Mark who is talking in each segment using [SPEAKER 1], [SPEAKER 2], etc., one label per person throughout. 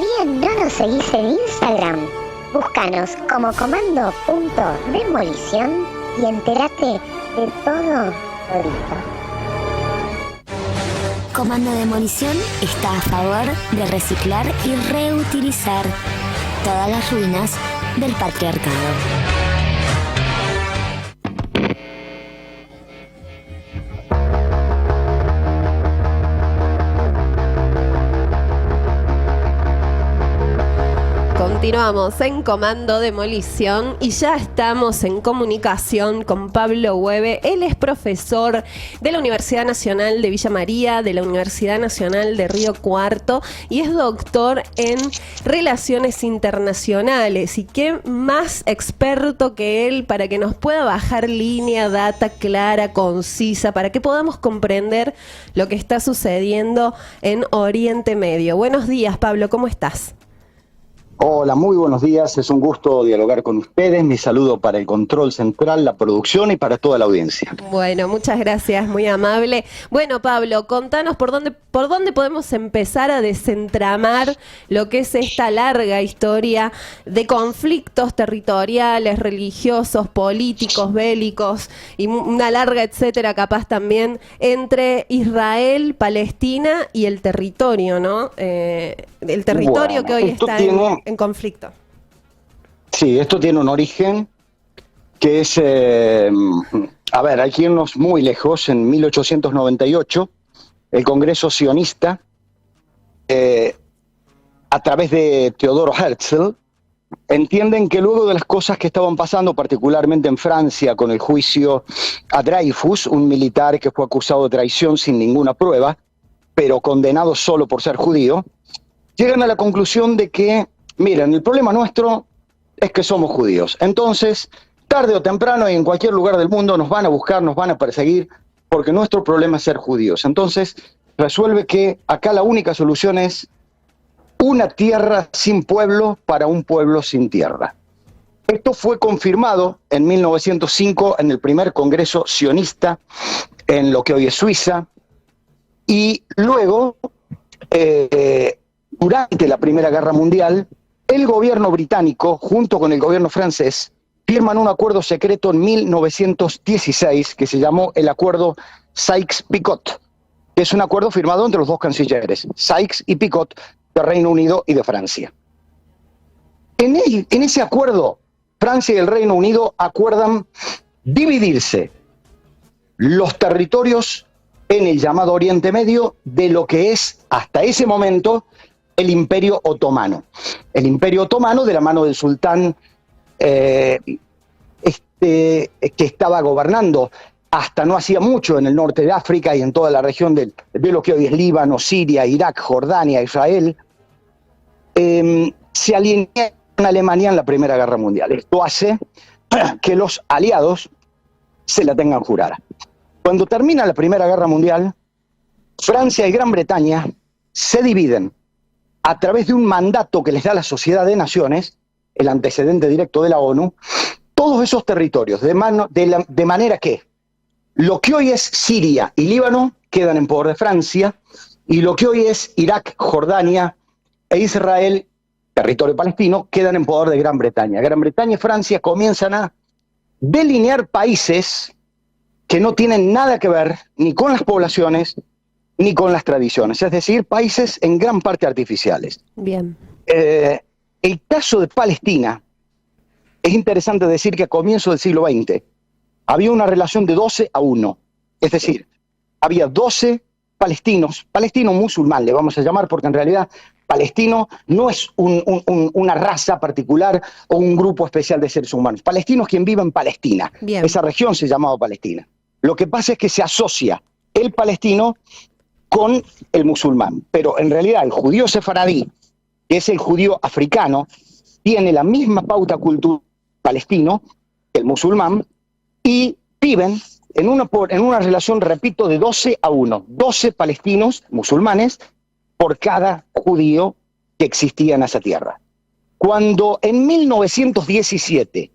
[SPEAKER 1] ¿Todavía no nos seguís en Instagram? Búscanos como comando.demolición y entérate de todo todito.
[SPEAKER 2] Comando Demolición está a favor de reciclar y reutilizar todas las ruinas del patriarcado.
[SPEAKER 3] Continuamos en Comando Demolición y ya estamos en comunicación con Pablo Hueve. Él es profesor de la Universidad Nacional de Villa María, de la Universidad Nacional de Río Cuarto y es doctor en Relaciones Internacionales. Y qué más experto que él para que nos pueda bajar línea, data clara, concisa, para que podamos comprender lo que está sucediendo en Oriente Medio. Buenos días, Pablo, ¿cómo estás?
[SPEAKER 4] Hola, muy buenos días. Es un gusto dialogar con ustedes. Mi saludo para el control central, la producción y para toda la audiencia.
[SPEAKER 3] Bueno, muchas gracias, muy amable. Bueno, Pablo, contanos por dónde podemos empezar a desentramar lo que es esta larga historia de conflictos territoriales, religiosos, políticos, bélicos y una larga etcétera, capaz también entre Israel, Palestina y el territorio, ¿no? El territorio
[SPEAKER 4] Bueno,
[SPEAKER 3] que hoy está en conflicto.
[SPEAKER 4] Sí, esto tiene un origen que es, hay que irnos muy lejos. En 1898, el Congreso sionista, a través de Teodoro Herzl, entienden que luego de las cosas que estaban pasando, particularmente en Francia, con el juicio a Dreyfus, un militar que fue acusado de traición sin ninguna prueba, pero condenado solo por ser judío, llegan a la conclusión de que, miren, el problema nuestro es que somos judíos. Entonces, tarde o temprano y en cualquier lugar del mundo nos van a buscar, nos van a perseguir, porque nuestro problema es ser judíos. Entonces, resuelve que acá la única solución es una tierra sin pueblo para un pueblo sin tierra. Esto fue confirmado en 1905 en el primer Congreso sionista en lo que hoy es Suiza, y luego, durante la Primera Guerra Mundial, el gobierno británico, junto con el gobierno francés, firman un acuerdo secreto en 1916 que se llamó el Acuerdo Sykes-Picot, que es un acuerdo firmado entre los dos cancilleres, Sykes y Picot, de Reino Unido y de Francia. En ese acuerdo, Francia y el Reino Unido acuerdan dividirse los territorios en el llamado Oriente Medio de lo que es, hasta ese momento, el Imperio Otomano. El Imperio Otomano, de la mano del sultán que estaba gobernando hasta no hacía mucho en el norte de África y en toda la región de lo que hoy es Líbano, Siria, Irak, Jordania, Israel, se alineó con Alemania en la Primera Guerra Mundial. Esto hace que los aliados se la tengan jurada. Cuando termina la Primera Guerra Mundial, Francia y Gran Bretaña se dividen a través de un mandato que les da la Sociedad de Naciones, el antecedente directo de la ONU, todos esos territorios, de manera que lo que hoy es Siria y Líbano quedan en poder de Francia, y lo que hoy es Irak, Jordania e Israel, territorio palestino, quedan en poder de Gran Bretaña. Gran Bretaña y Francia comienzan a delinear países que no tienen nada que ver ni con las poblaciones ni con las tradiciones, es decir, países en gran parte artificiales.
[SPEAKER 3] Bien.
[SPEAKER 4] El caso de Palestina, es interesante decir que a comienzos del siglo XX había una relación de 12-1, es decir, había 12 palestinos musulmán, le vamos a llamar, porque en realidad palestino no es una raza particular o un grupo especial de seres humanos. Palestino es quien vive en Palestina. Bien. Esa región se llamaba Palestina. Lo que pasa es que se asocia el palestino con el musulmán, pero en realidad el judío sefaradí, que es el judío africano, tiene la misma pauta cultural palestino que el musulmán, y viven en una relación, repito, de 12-1, 12 palestinos musulmanes por cada judío que existía en esa tierra. Cuando en 1917,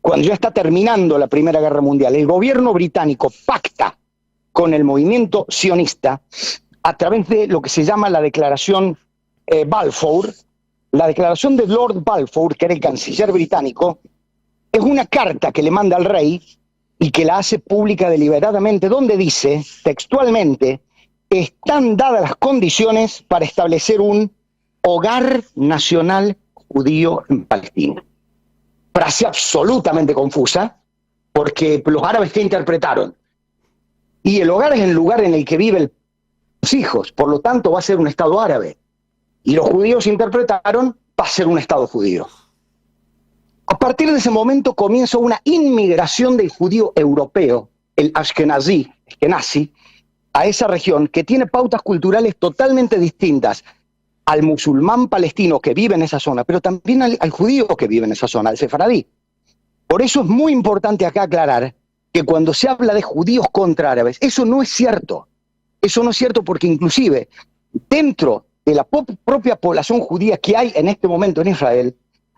[SPEAKER 4] cuando ya está terminando la Primera Guerra Mundial, el gobierno británico pacta con el movimiento sionista a través de lo que se llama la Declaración Balfour, La declaración de Lord Balfour, que era el canciller británico, es una carta que le manda al rey y que la hace pública deliberadamente, donde dice textualmente: están dadas las condiciones para establecer un hogar nacional judío en Palestina. Frase absolutamente confusa, porque los árabes que interpretaron, y el hogar es el lugar en el que viven los hijos, por lo tanto va a ser un Estado árabe, y los judíos interpretaron, va a ser un Estado judío. A partir de ese momento comienza una inmigración del judío europeo, el Ashkenazi, a esa región, que tiene pautas culturales totalmente distintas al musulmán palestino que vive en esa zona, pero también al judío que vive en esa zona, al sefaradí. Por eso es muy importante acá aclarar que cuando se habla de judíos contra árabes, eso no es cierto. Eso no es cierto, porque inclusive dentro de la propia población judía que hay en este momento en Israel,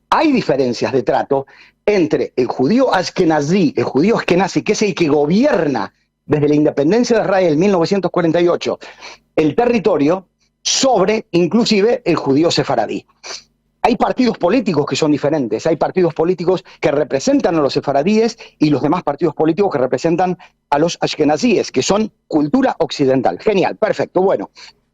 [SPEAKER 4] hay diferencias de trato entre el judío ashkenazí, que es el que gobierna desde la independencia de Israel en 1948 el territorio, sobre inclusive el judío sefaradí. Hay partidos políticos que son diferentes, hay partidos políticos que representan a los sefaradíes y los demás partidos políticos que representan a los ashkenazíes, que son cultura occidental. Genial, perfecto. Bueno,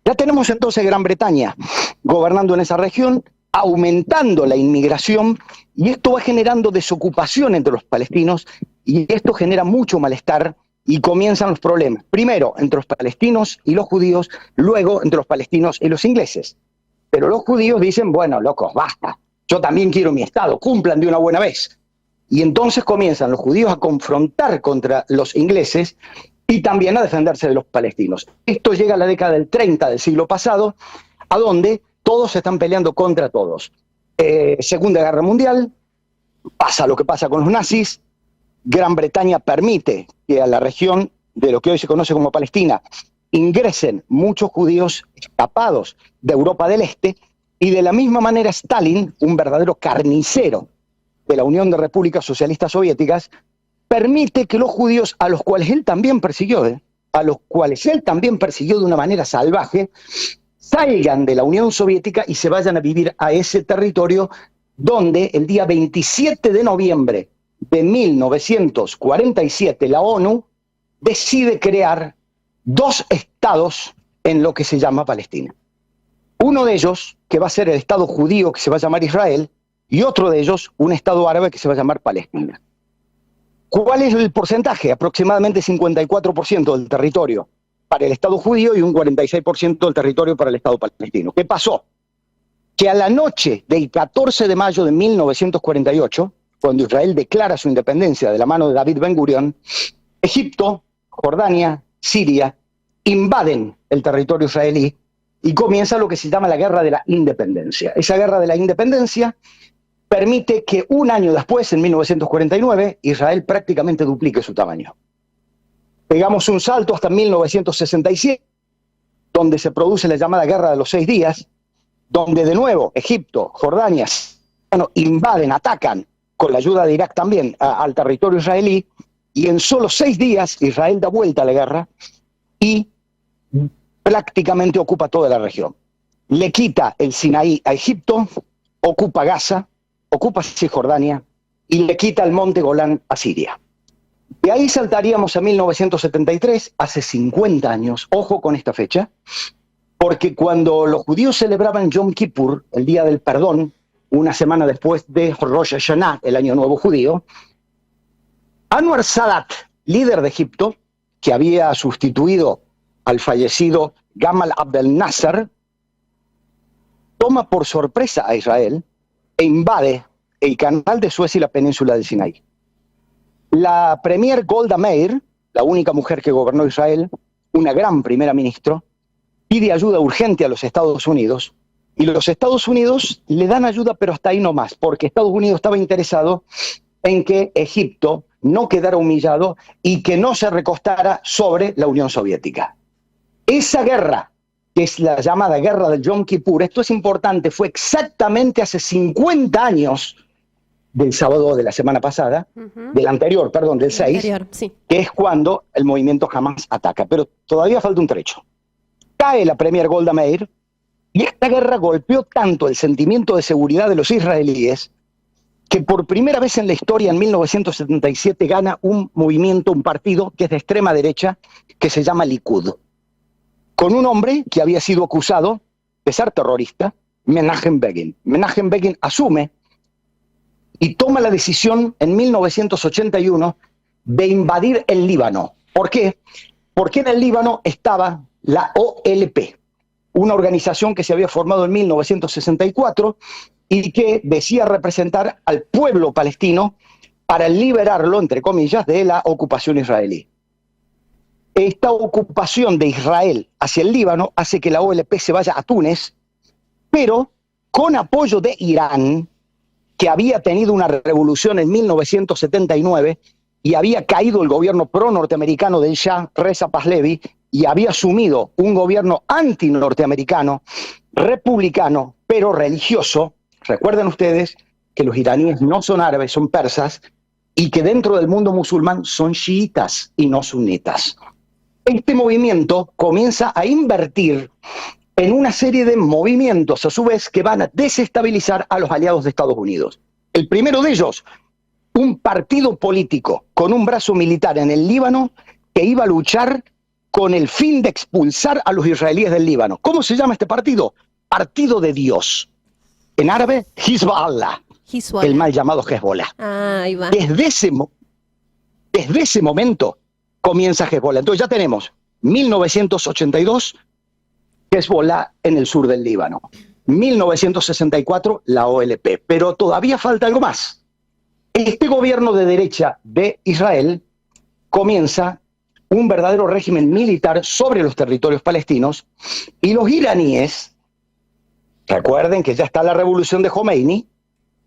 [SPEAKER 4] ya tenemos entonces Gran Bretaña gobernando en esa región, aumentando la inmigración, y esto va generando desocupación entre los palestinos, y esto genera mucho malestar, y comienzan los problemas. Primero entre los palestinos y los judíos, luego entre los palestinos y los ingleses. Pero los judíos dicen: bueno, locos, basta, yo también quiero mi Estado, cumplan de una buena vez. Y entonces comienzan los judíos a confrontar contra los ingleses y también a defenderse de los palestinos. Esto llega a la década del 30 del siglo pasado, a donde todos se están peleando contra todos. Segunda Guerra Mundial, pasa lo que pasa con los nazis. Gran Bretaña permite que a la región de lo que hoy se conoce como Palestina ingresen muchos judíos escapados de Europa del Este, y de la misma manera Stalin, un verdadero carnicero de la Unión de Repúblicas Socialistas Soviéticas, permite que los judíos, a los cuales él también persiguió, de una manera salvaje, salgan de la Unión Soviética y se vayan a vivir a ese territorio, donde el día 27 de noviembre de 1947 la ONU decide crear dos estados en lo que se llama Palestina. Uno de ellos, que va a ser el Estado judío, que se va a llamar Israel, y otro de ellos, un Estado árabe que se va a llamar Palestina. ¿Cuál es el porcentaje? Aproximadamente 54% del territorio para el Estado judío y un 46% del territorio para el Estado palestino. ¿Qué pasó? Que a la noche del 14 de mayo de 1948, cuando Israel declara su independencia de la mano de David Ben Gurión, Egipto, Jordania, Siria invaden el territorio israelí y comienza lo que se llama la Guerra de la Independencia. Esa Guerra de la Independencia permite que un año después, en 1949, Israel prácticamente duplique su tamaño. Pegamos un salto hasta 1967, donde se produce la llamada Guerra de los 6 días, donde de nuevo Egipto, Jordania, invaden, atacan, con la ayuda de Irak también, al territorio israelí, y en solo 6 días Israel da vuelta a la guerra y prácticamente ocupa toda la región. Le quita el Sinaí a Egipto, ocupa Gaza, ocupa Cisjordania y le quita el monte Golán a Siria. De ahí saltaríamos a 1973, hace 50 años, ojo con esta fecha, porque cuando los judíos celebraban Yom Kippur, el Día del Perdón, una semana después de Rosh Hashanah, el Año Nuevo Judío, Anwar Sadat, líder de Egipto, que había sustituido al fallecido Gamal Abdel Nasser, toma por sorpresa a Israel e invade el canal de Suez y la península del Sinaí. La premier Golda Meir, la única mujer que gobernó Israel, una gran primera ministra, pide ayuda urgente a los Estados Unidos, y los Estados Unidos le dan ayuda, pero hasta ahí no más, porque Estados Unidos estaba interesado en que Egipto no quedara humillado y que no se recostara sobre la Unión Soviética. Esa guerra, que es la llamada Guerra del Yom Kippur, esto es importante, fue exactamente hace 50 años del sábado de la semana pasada, del 6,
[SPEAKER 3] sí,
[SPEAKER 4] que es cuando el movimiento Hamas ataca. Pero todavía falta un trecho. Cae la premier Golda Meir, Y esta guerra golpeó tanto el sentimiento de seguridad de los israelíes que por primera vez en la historia, en 1977, gana un movimiento, un partido que es de extrema derecha, que se llama Likud, con un hombre que había sido acusado de ser terrorista, Menachem Begin. Menachem Begin asume y toma la decisión en 1981 de invadir el Líbano. ¿Por qué? Porque en el Líbano estaba la OLP, una organización que se había formado en 1964 y que decía representar al pueblo palestino para liberarlo, entre comillas, de la ocupación israelí. Esta ocupación de Israel hacia el Líbano hace que la OLP se vaya a Túnez, pero con apoyo de Irán, que había tenido una revolución en 1979 y había caído el gobierno pro-norteamericano del Shah Reza Pahlavi y había asumido un gobierno anti-norteamericano, republicano, pero religioso. Recuerden ustedes que los iraníes no son árabes, son persas, y que dentro del mundo musulmán son chiitas y no sunitas. Este movimiento comienza a invertir en una serie de movimientos, a su vez, que van a desestabilizar a los aliados de Estados Unidos. El primero de ellos, un partido político con un brazo militar en el Líbano que iba a luchar con el fin de expulsar a los israelíes del Líbano. ¿Cómo se llama este partido? Partido de Dios. En árabe, Hezbollah, el mal llamado Hezbollah.
[SPEAKER 3] Ah, ahí va.
[SPEAKER 4] Desde ese momento comienza Hezbollah. Entonces ya tenemos 1982, Hezbollah en el sur del Líbano. 1964, la OLP. Pero todavía falta algo más. Este gobierno de derecha de Israel comienza un verdadero régimen militar sobre los territorios palestinos y los iraníes, recuerden que ya está la revolución de Khomeini,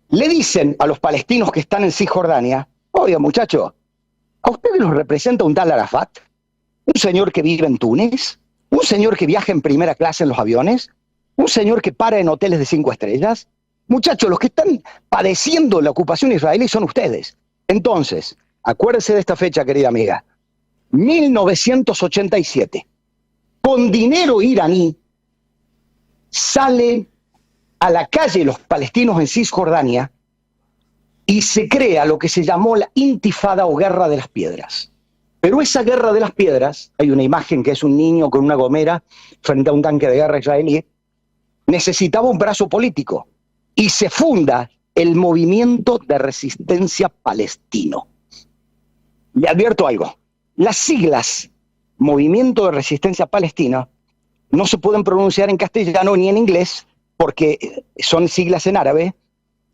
[SPEAKER 4] le dicen a los palestinos que están en Cisjordania: oiga, muchacho, ¿a ustedes los representa un tal Arafat? ¿Un señor que vive en Túnez? ¿Un señor que viaja en primera clase en los aviones? ¿Un señor que para en hoteles de 5 estrellas? Muchachos, los que están padeciendo la ocupación israelí son ustedes. Entonces, acuérdense de esta fecha, querida amiga. 1987. Con dinero iraní, salen a la calle los palestinos en Cisjordania y se crea lo que se llamó la Intifada o Guerra de las Piedras. Pero esa Guerra de las Piedras, hay una imagen que es un niño con una gomera frente a un tanque de guerra israelí, necesitaba un brazo político y se funda el Movimiento de Resistencia Palestino. Le advierto algo, las siglas Movimiento de Resistencia Palestina no se pueden pronunciar en castellano ni en inglés porque son siglas en árabe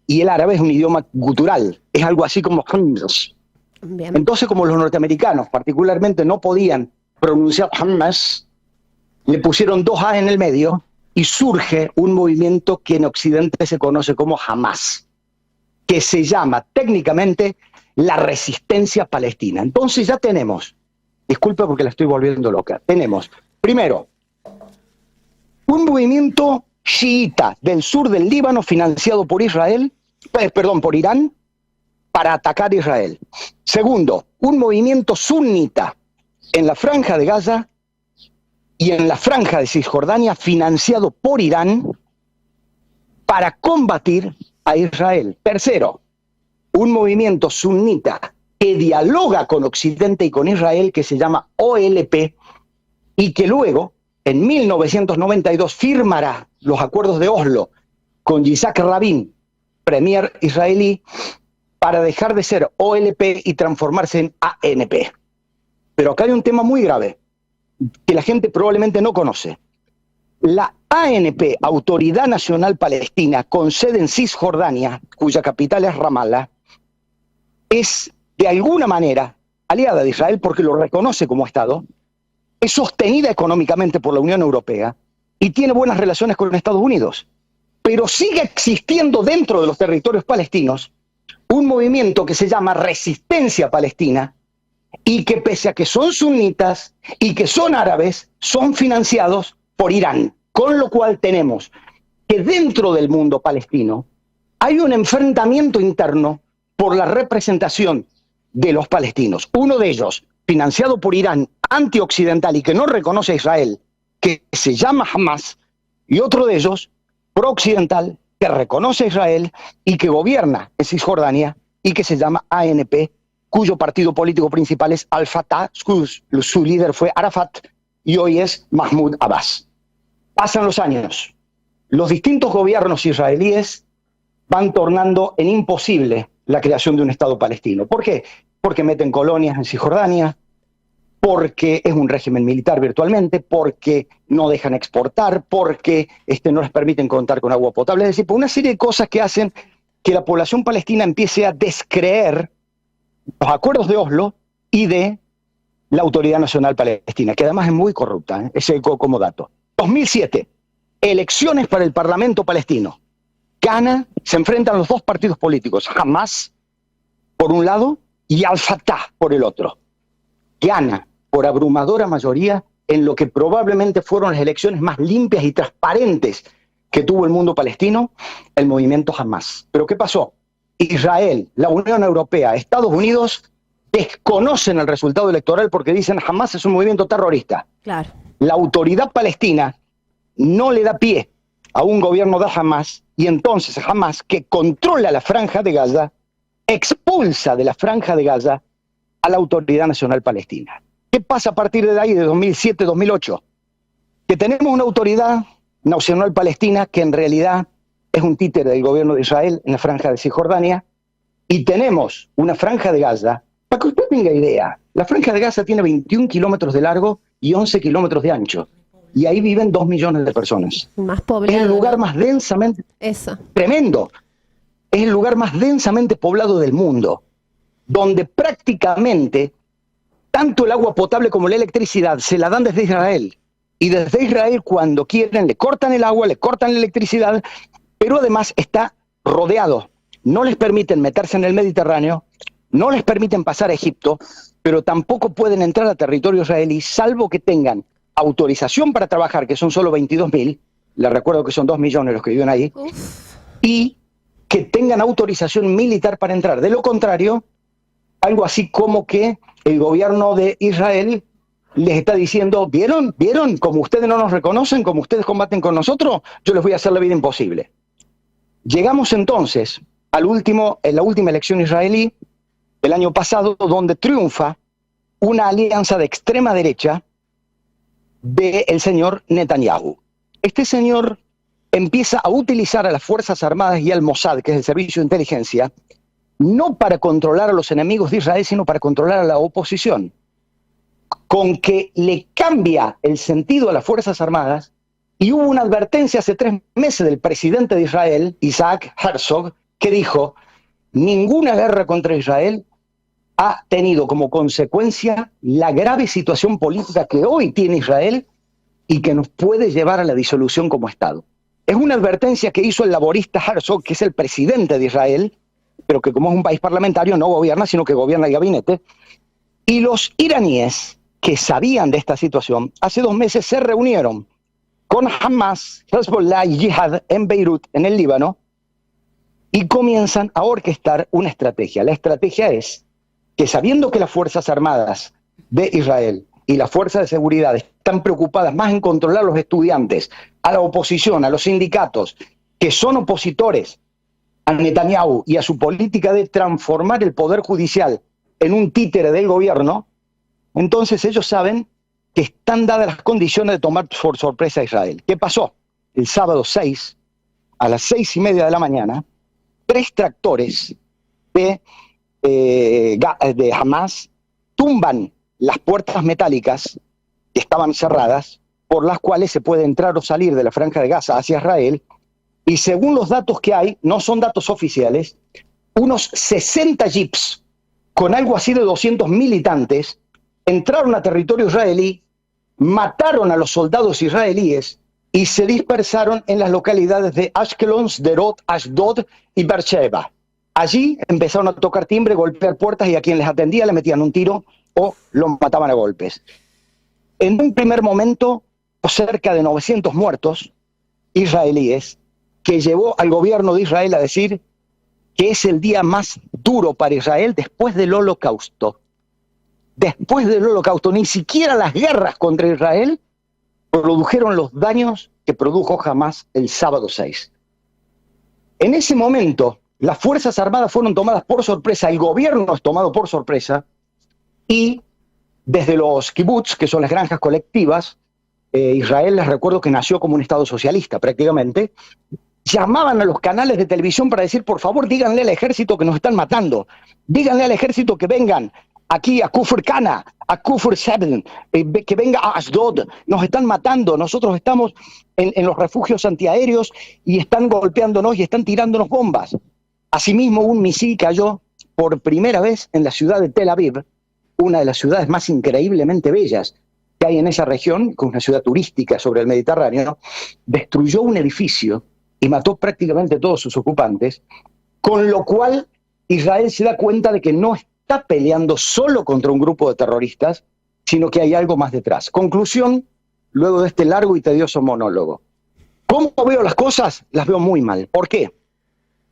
[SPEAKER 4] y el árabe es un idioma gutural, es algo así como Hamas.
[SPEAKER 3] Bien.
[SPEAKER 4] Entonces, como los norteamericanos particularmente no podían pronunciar Hamas, le pusieron 2 A en el medio y surge un movimiento que en Occidente se conoce como Hamas, que se llama técnicamente la Resistencia Palestina. Entonces ya tenemos, disculpe porque la estoy volviendo loca, tenemos, primero, un movimiento chiita del sur del Líbano financiado por por Irán, para atacar a Israel. Segundo, un movimiento sunita en la Franja de Gaza y en la Franja de Cisjordania financiado por Irán para combatir a Israel. Tercero, un movimiento sunita que dialoga con Occidente y con Israel que se llama OLP y que luego, en 1992, firmará los acuerdos de Oslo con Yitzhak Rabin, premier israelí, para dejar de ser OLP y transformarse en ANP. Pero acá hay un tema muy grave, que la gente probablemente no conoce. La ANP, Autoridad Nacional Palestina, con sede en Cisjordania, cuya capital es Ramallah, es de alguna manera aliada de Israel porque lo reconoce como Estado, es sostenida económicamente por la Unión Europea y tiene buenas relaciones con Estados Unidos. Pero sigue existiendo dentro de los territorios palestinos un movimiento que se llama Resistencia Palestina y que pese a que son sunitas y que son árabes, son financiados por Irán. Con lo cual tenemos que dentro del mundo palestino hay un enfrentamiento interno por la representación de los palestinos. Uno de ellos, financiado por Irán, antioccidental y que no reconoce a Israel, que se llama Hamas, y otro de ellos, pro-occidental, que reconoce a Israel y que gobierna en Cisjordania y que se llama ANP, cuyo partido político principal es Al-Fatah, su líder fue Arafat y hoy es Mahmoud Abbas. Pasan los años, los distintos gobiernos israelíes van tornando en imposible la creación de un Estado palestino. ¿Por qué? Porque meten colonias en Cisjordania, porque es un régimen militar virtualmente, porque no dejan exportar, porque no les permiten contar con agua potable. Es decir, por una serie de cosas que hacen que la población palestina empiece a descreer los acuerdos de Oslo y de la Autoridad Nacional Palestina, que además es muy corrupta, ese como dato. 2007, elecciones para el Parlamento palestino. Gana, se enfrentan los dos partidos políticos, Hamas por un lado y Al-Fatah por el otro. Gana por abrumadora mayoría en lo que probablemente fueron las elecciones más limpias y transparentes que tuvo el mundo palestino, el movimiento Hamas. ¿Pero qué pasó? Israel, la Unión Europea, Estados Unidos desconocen el resultado electoral porque dicen Hamas es un movimiento terrorista.
[SPEAKER 3] Claro.
[SPEAKER 4] La autoridad palestina no le da pie a un gobierno de Hamas y entonces Hamas, que controla la Franja de Gaza, expulsa de la Franja de Gaza a la Autoridad Nacional Palestina. ¿Qué pasa a partir de ahí, de 2007-2008? Que tenemos una Autoridad Nacional Palestina que en realidad es un títere del gobierno de Israel en la Franja de Cisjordania, y tenemos una Franja de Gaza, para que usted tenga idea, la Franja de Gaza tiene 21 kilómetros de largo y 11 kilómetros de ancho, y ahí viven 2 millones de personas.
[SPEAKER 3] Más poblado.
[SPEAKER 4] Es el lugar
[SPEAKER 3] ¿no?
[SPEAKER 4] más densamente...
[SPEAKER 3] Eso.
[SPEAKER 4] Tremendo. Es el lugar más densamente poblado del mundo, donde prácticamente tanto el agua potable como la electricidad se la dan desde Israel. Y desde Israel, cuando quieren, le cortan el agua, le cortan la electricidad, pero además está rodeado. No les permiten meterse en el Mediterráneo, no les permiten pasar a Egipto, pero tampoco pueden entrar a territorio israelí, salvo que tengan autorización para trabajar, que son solo 22.000, les recuerdo que son 2 millones los que viven ahí, y que tengan autorización militar para entrar. De lo contrario, algo así como que el gobierno de Israel les está diciendo, ¿vieron? Como ustedes no nos reconocen, como ustedes combaten con nosotros, yo les voy a hacer la vida imposible. Llegamos entonces en la última elección israelí del año pasado, donde triunfa una alianza de extrema derecha del señor Netanyahu. Este señor empieza a utilizar a las Fuerzas Armadas y al Mossad, que es el servicio de inteligencia, no para controlar a los enemigos de Israel, sino para controlar a la oposición. Con que le cambia el sentido a las Fuerzas Armadas, y hubo una advertencia hace 3 meses del presidente de Israel, Isaac Herzog, que dijo, ninguna guerra contra Israel ha tenido como consecuencia la grave situación política que hoy tiene Israel y que nos puede llevar a la disolución como Estado. Es una advertencia que hizo el laborista Herzog, que es el presidente de Israel, pero que como es un país parlamentario no gobierna, sino que gobierna el gabinete. Y los iraníes, que sabían de esta situación, hace 2 meses se reunieron con Hamas, Hezbollah y Jihad en Beirut, en el Líbano, y comienzan a orquestar una estrategia. La estrategia es que, sabiendo que las Fuerzas Armadas de Israel y las fuerzas de seguridad están preocupadas más en controlar a los estudiantes, a la oposición, a los sindicatos, que son opositores a Netanyahu y a su política de transformar el poder judicial en un títere del gobierno, entonces ellos saben que están dadas las condiciones de tomar por sorpresa a Israel. ¿Qué pasó? El sábado 6, a las 6:30 de la mañana, 3 tractores de Hamas tumban las puertas metálicas que estaban cerradas, por las cuales se puede entrar o salir de la Franja de Gaza hacia Israel, y según los datos que hay, no son datos oficiales, unos 60 jeeps con algo así de 200 militantes entraron a territorio israelí, mataron a los soldados israelíes y se dispersaron en las localidades de Ashkelon, Sderot, Ashdod y Beersheba. Allí empezaron a tocar timbre, golpear puertas, y a quien les atendía le metían un tiro o lo mataban a golpes. En un primer momento, cerca de 900 muertos israelíes, que llevó al gobierno de Israel a decir que es el día más duro para Israel después del Holocausto. Después del Holocausto, ni siquiera las guerras contra Israel produjeron los daños que produjo Hamás el sábado 6. En ese momento, las Fuerzas Armadas fueron tomadas por sorpresa, el gobierno es tomado por sorpresa, y desde los kibbutz, que son las granjas colectivas, Israel, les recuerdo que nació como un Estado socialista prácticamente, llamaban a los canales de televisión para decir, por favor, díganle al ejército que nos están matando, díganle al ejército que vengan aquí a Kufr Kana, a Kufr 7, que venga a Ashdod, nos están matando, nosotros estamos en los refugios antiaéreos y están golpeándonos y están tirándonos bombas. Asimismo, un misil cayó por primera vez en la ciudad de Tel Aviv, una de las ciudades más increíblemente bellas que hay en esa región, con una ciudad turística sobre el Mediterráneo, destruyó un edificio y mató prácticamente a todos sus ocupantes, con lo cual Israel se da cuenta de que no está peleando solo contra un grupo de terroristas, sino que hay algo más detrás. Conclusión, luego de este largo y tedioso monólogo. ¿Cómo veo las cosas? Las veo muy mal. ¿Por qué?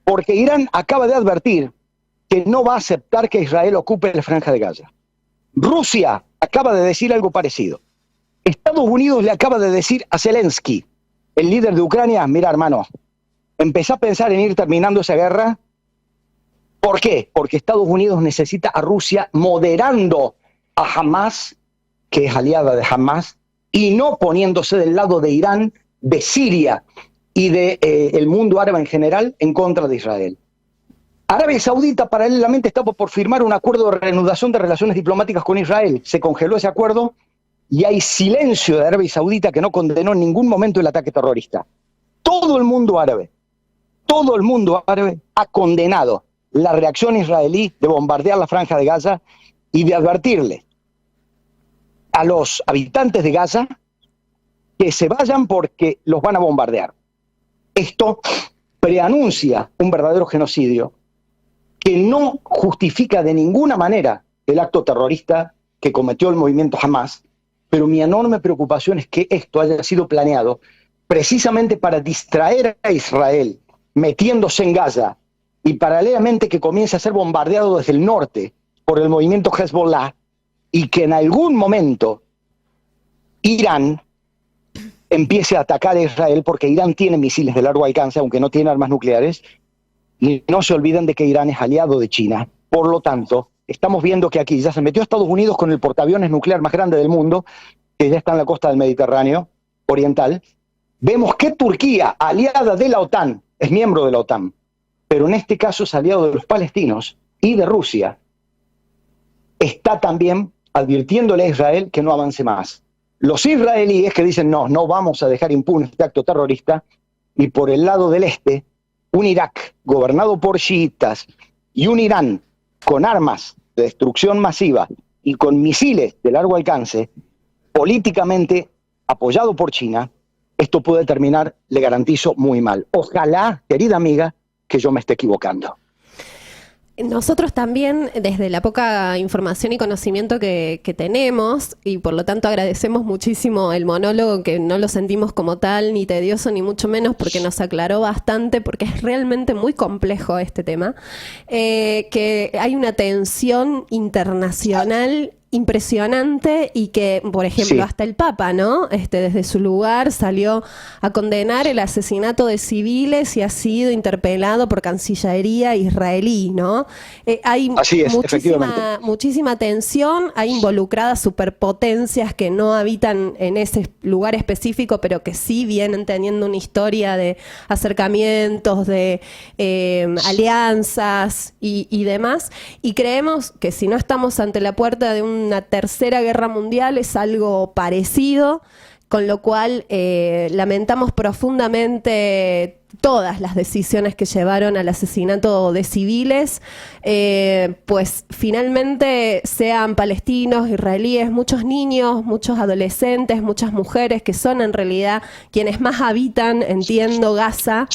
[SPEAKER 4] Porque Irán acaba de advertir que no va a aceptar que Israel ocupe la Franja de Gaza. Rusia acaba de decir algo parecido. Estados Unidos le acaba de decir a Zelensky, el líder de Ucrania, mira hermano, empezá a pensar en ir terminando esa guerra. ¿Por qué? Porque Estados Unidos necesita a Rusia moderando a Hamás, que es aliada de Hamás, y no poniéndose del lado de Irán, de Siria y del mundo árabe en general en contra de Israel. Arabia Saudita paralelamente estaba por firmar un acuerdo de reanudación de relaciones diplomáticas con Israel. Se congeló ese acuerdo y hay silencio de Arabia Saudita, que no condenó en ningún momento el ataque terrorista. Todo el mundo árabe ha condenado la reacción israelí de bombardear la Franja de Gaza y de advertirle a los habitantes de Gaza que se vayan porque los van a bombardear. Esto preanuncia un verdadero genocidio que no justifica de ninguna manera el acto terrorista que cometió el movimiento Hamás, pero mi enorme preocupación es que esto haya sido planeado precisamente para distraer a Israel metiéndose en Gaza y paralelamente que comience a ser bombardeado desde el norte por el movimiento Hezbollah y que en algún momento Irán empiece a atacar a Israel, porque Irán tiene misiles de largo alcance, aunque no tiene armas nucleares, y no se olviden de que Irán es aliado de China. Por lo tanto, estamos viendo que aquí ya se metió Estados Unidos con el portaaviones nuclear más grande del mundo, que ya está en la costa del Mediterráneo oriental. Vemos que Turquía, aliada de la OTAN, es miembro de la OTAN, pero en este caso es aliado de los palestinos y de Rusia, está también advirtiéndole a Israel que no avance más. Los israelíes que dicen no vamos a dejar impune este acto terrorista, y por el lado del este, un Irak gobernado por chiitas y un Irán con armas de destrucción masiva y con misiles de largo alcance, políticamente apoyado por China, esto puede terminar, le garantizo, muy mal. Ojalá, querida amiga, que yo me esté equivocando.
[SPEAKER 3] Nosotros también, desde la poca información y conocimiento que tenemos, y por lo tanto agradecemos muchísimo el monólogo, que no lo sentimos como tal, ni tedioso, ni mucho menos, porque nos aclaró bastante, porque es realmente muy complejo este tema, que hay una tensión internacional impresionante y que, por ejemplo,
[SPEAKER 4] Sí.
[SPEAKER 3] hasta el Papa, ¿no? Desde su lugar salió a condenar el asesinato de civiles y ha sido interpelado por Cancillería israelí, ¿no? Hay
[SPEAKER 4] Así es, efectivamente.
[SPEAKER 3] muchísima tensión, hay involucradas superpotencias que no habitan en ese lugar específico, pero que sí vienen teniendo una historia de acercamientos, de alianzas y demás. Y creemos que si no estamos ante la puerta de una tercera guerra mundial, es algo parecido, con lo cual lamentamos profundamente todas las decisiones que llevaron al asesinato de civiles, pues finalmente sean palestinos, israelíes, muchos niños, muchos adolescentes, muchas mujeres que son en realidad quienes más habitan, entiendo, Gaza,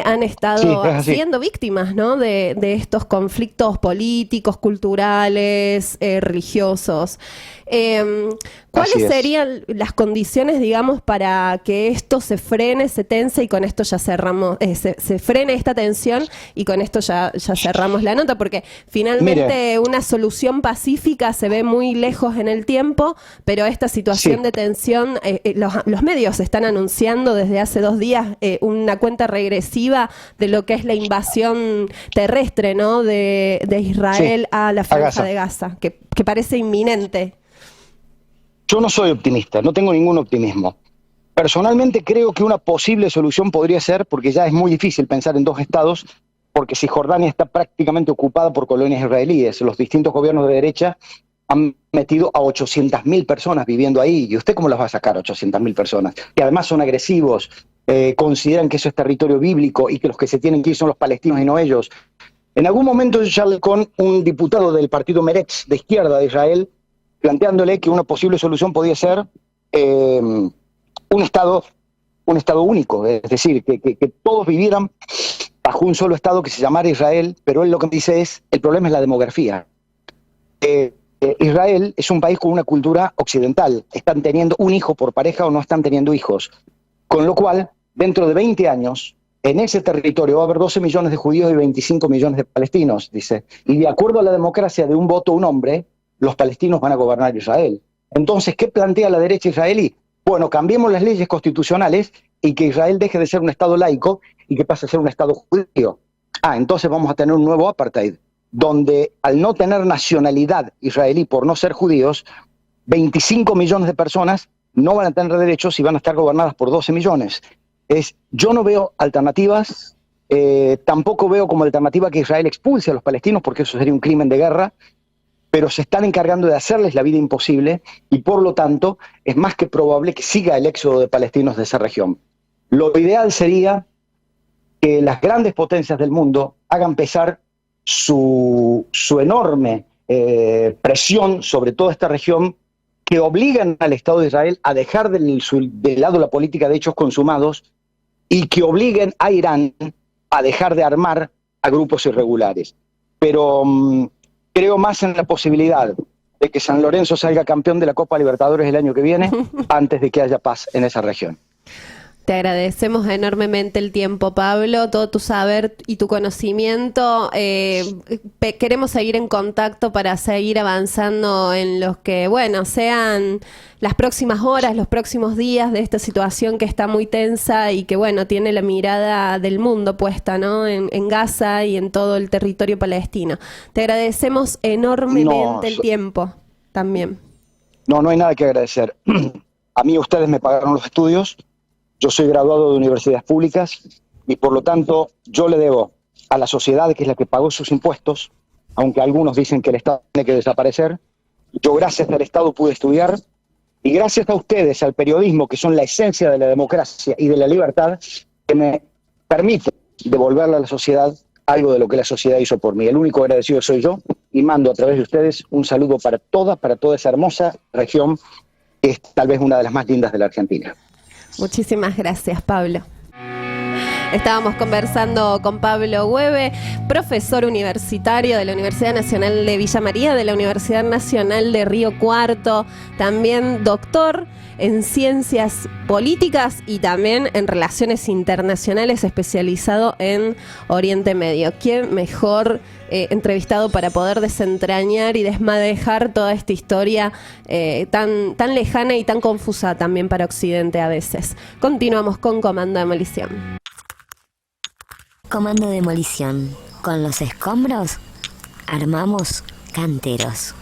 [SPEAKER 3] han estado siendo víctimas, ¿no? de estos conflictos políticos, culturales, religiosos. ¿Cuáles serían las condiciones, digamos, para que esto se frene, se tense y con esto ya se cerramos, se frene esta tensión y con esto ya cerramos la nota, porque finalmente una solución pacífica se ve muy lejos en el tiempo, pero esta situación de tensión, los medios están anunciando desde hace 2 días una cuenta regresiva de lo que es la invasión terrestre, ¿no? de Israel a la franja de Gaza, que parece inminente.
[SPEAKER 4] Yo no soy optimista, no tengo ningún optimismo. Personalmente creo que una posible solución podría ser, porque ya es muy difícil pensar en 2 estados, porque Cisjordania está prácticamente ocupada por colonias israelíes. Los distintos gobiernos de derecha han metido a 800.000 personas viviendo ahí. ¿Y usted cómo las va a sacar, 800.000 personas? Que además son agresivos, consideran que eso es territorio bíblico y que los que se tienen que ir son los palestinos y no ellos. En algún momento yo charlé con un diputado del partido Meretz, de izquierda de Israel, planteándole que una posible solución podía ser un estado único, es decir, que todos vivieran bajo un solo estado que se llamara Israel, pero él lo que dice es, el problema es la demografía. Israel es un país con una cultura occidental, están teniendo un hijo por pareja o no están teniendo hijos, con lo cual, dentro de 20 años, en ese territorio va a haber 12 millones de judíos y 25 millones de palestinos, dice, y de acuerdo a la democracia de un voto un hombre, los palestinos van a gobernar Israel. Entonces, ¿qué plantea la derecha israelí? Bueno, cambiemos las leyes constitucionales y que Israel deje de ser un estado laico y que pase a ser un estado judío. Entonces vamos a tener un nuevo apartheid, donde al no tener nacionalidad israelí por no ser judíos, 25 millones de personas no van a tener derechos y van a estar gobernadas por 12 millones. Yo no veo alternativas, tampoco veo como alternativa que Israel expulse a los palestinos, porque eso sería un crimen de guerra, pero se están encargando de hacerles la vida imposible y por lo tanto es más que probable que siga el éxodo de palestinos de esa región. Lo ideal sería que las grandes potencias del mundo hagan pesar su enorme presión sobre toda esta región, que obligan al Estado de Israel a dejar de lado la política de hechos consumados y que obliguen a Irán a dejar de armar a grupos irregulares. Pero creo más en la posibilidad de que San Lorenzo salga campeón de la Copa Libertadores el año que viene antes de que haya paz en esa región.
[SPEAKER 3] Te agradecemos enormemente el tiempo, Pablo, todo tu saber y tu conocimiento. Queremos seguir en contacto para seguir avanzando en los que, bueno, sean las próximas horas, los próximos días de esta situación que está muy tensa y que, bueno, tiene la mirada del mundo puesta, ¿no? En Gaza y en todo el territorio palestino. Te agradecemos enormemente el tiempo también.
[SPEAKER 4] No hay nada que agradecer. A mí ustedes me pagaron los estudios. Yo soy graduado de universidades públicas y por lo tanto yo le debo a la sociedad, que es la que pagó sus impuestos, aunque algunos dicen que el Estado tiene que desaparecer. Yo gracias al Estado pude estudiar y gracias a ustedes, al periodismo, que son la esencia de la democracia y de la libertad, que me permite devolverle a la sociedad algo de lo que la sociedad hizo por mí. El único agradecido soy yo y mando a través de ustedes un saludo para toda esa hermosa región que es tal vez una de las más lindas de la Argentina.
[SPEAKER 3] Muchísimas gracias, Pablo. Estábamos conversando con Pablo Hueve, profesor universitario de la Universidad Nacional de Villa María, de la Universidad Nacional de Río Cuarto, también doctor en ciencias políticas y también en relaciones internacionales, especializado en Oriente Medio. ¿Quién mejor entrevistado para poder desentrañar y desmadejar toda esta historia tan lejana y tan confusa también para Occidente a veces? Continuamos con Comando Demolición.
[SPEAKER 2] Comando Demolición. Con los escombros armamos canteros.